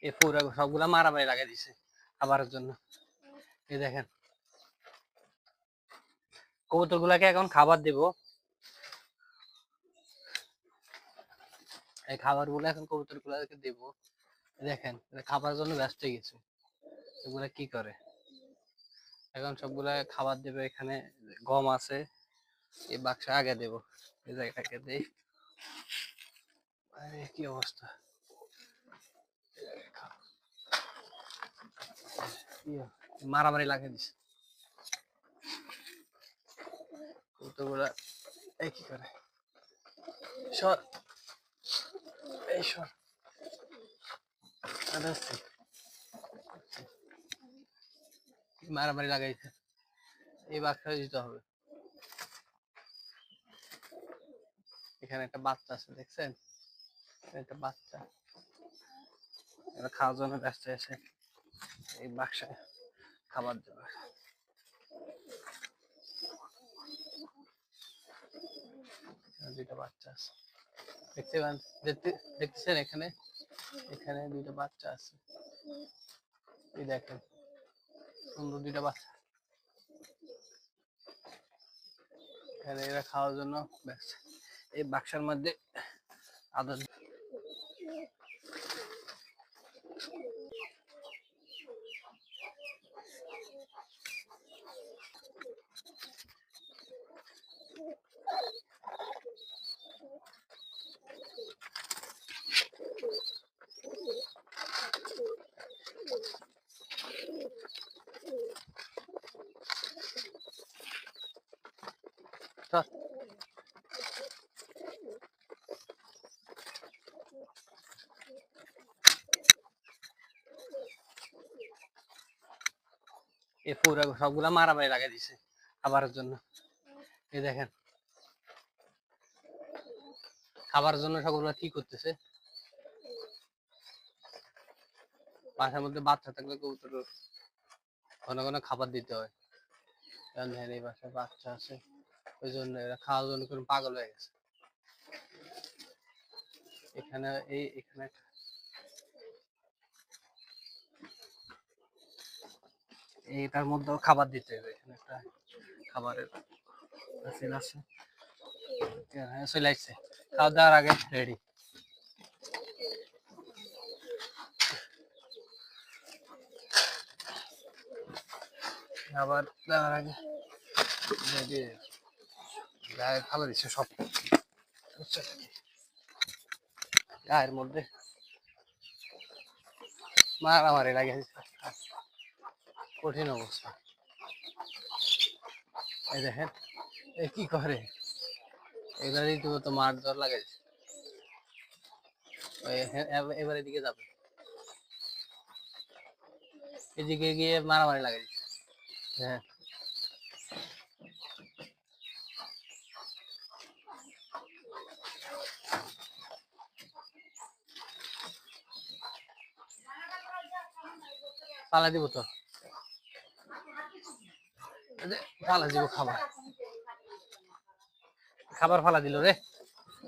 এই পুরো সবগুলা মারামারি লাগাই দিছে খাবারের জন্য। এই দেখেন কবুতর গুলাকে এখন খাবার দিব। এই খাবার গুলো এখন কবুতর গুলাকে দিব। দেখেন খাবার জন্য ব্যস্ত হয়ে গেছে। এগুলা কি করে এখন সবগুলা খাবার দেবে। এখানে গম আছে, এই বাক্সে আগে দেব। এই জায়গাটাকে দেই। আরে কি অবস্থা, মারামারি লাগিয়ে দিছে কবুতরগুলা। এই কি করে, সর, এই সর, মারামারি লাগাইছে। এই বাক্সটা দিতে হবে। এখানে একটা বাচ্চা আছে, দেখছেন? একটা বাচ্চা এটা খাওয়ার জন্য ব্যস্ত আছে। এই বাক্সায় খাবার দেবে। দুইটা বাচ্চা আছে, দেখতেছেন? এখানে এখানে দুইটা বাচ্চা আছে। এই দেখেন সুন্দর দুইটা বাচ্চা। এখানে এরা খাওয়ার জন্য ব্যস্ত। এই বাক্সার মধ্যে আদর। এই পুরো সবগুলা মারামারি লাগাই দিছে খাবারের জন্য। এই দেখেন খাবারের জন্য সবগুলা কি করতেছে। বাসার মধ্যে বাচ্চা থাকলে কবুতর ঘন ঘন খাবার দিতে হয়। দেখেন এই বাসায় বাচ্চা আছে, ওই জন্য এরা খাওয়ার জন্য কোনো পাগল হয়ে গেছে। এখানে এখানে এইটার মধ্যেও খাবার দিতে হবে। এখানে একটা খাবারের আছে, চলে আসছে খাওয়া দাওয়ার আগে রেডি। খাবার দেওয়ার আগে রেডি গায়ে খাবার দিচ্ছে সব গায়ের মধ্যে মারামারি লাগে। কঠিন অবস্থা। এই দেখেন এ কি করে, এরা রীতিমতো মারধর লাগাইছে। এবারে দিকে যাবে, এদিকে গিয়ে মারামারি লাগাইছে। হ্যাঁ পালা দিব তো, ফালা দিব খাবার। খাবার ফালা দিল রে,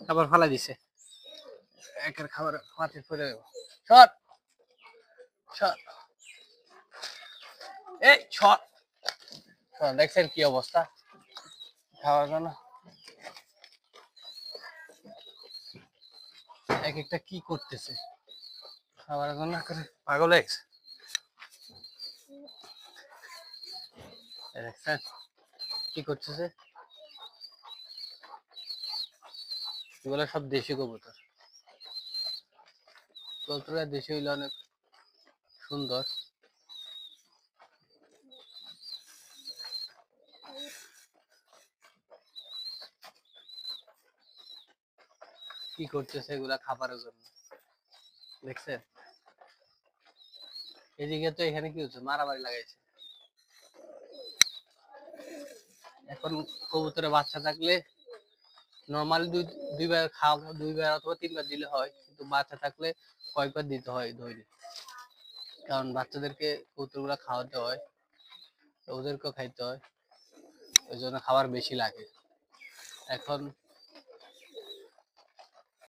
খাবার ফালা দিছে। একের খাবার মাটি ফেলে দেবো। শট শট, এই শট। দেখছেন কি অবস্থা খাওয়ার জন্য। এক একটা কি করতেছে খাবার জন্য করে পাগল হয়ে গেছে। দেখছেন কি করতেছে। এগুলো সব দেশি কবুতর। কবুতরটা দেশি হইলে অনেক সুন্দর। কি করতেছে এগুলা খাবারের জন্য, দেখছেন? এদিকে তো এখানে কি হচ্ছে, মারামারি লাগাইছে। এখন কবুতরের বাচ্চা থাকলে নর্মালি দুইবার খাওয়া, দুইবার অথবা তিনবার দিলে হয়, কিন্তু বাচ্চা থাকলে কয়েকবার দিতে হয় ধরে। কারণ বাচ্চাদেরকে কবুতরগুলা খাওয়াতে হয়, ওদেরকেও খাইতে হয়, ওই জন্য খাবার বেশি লাগে। এখন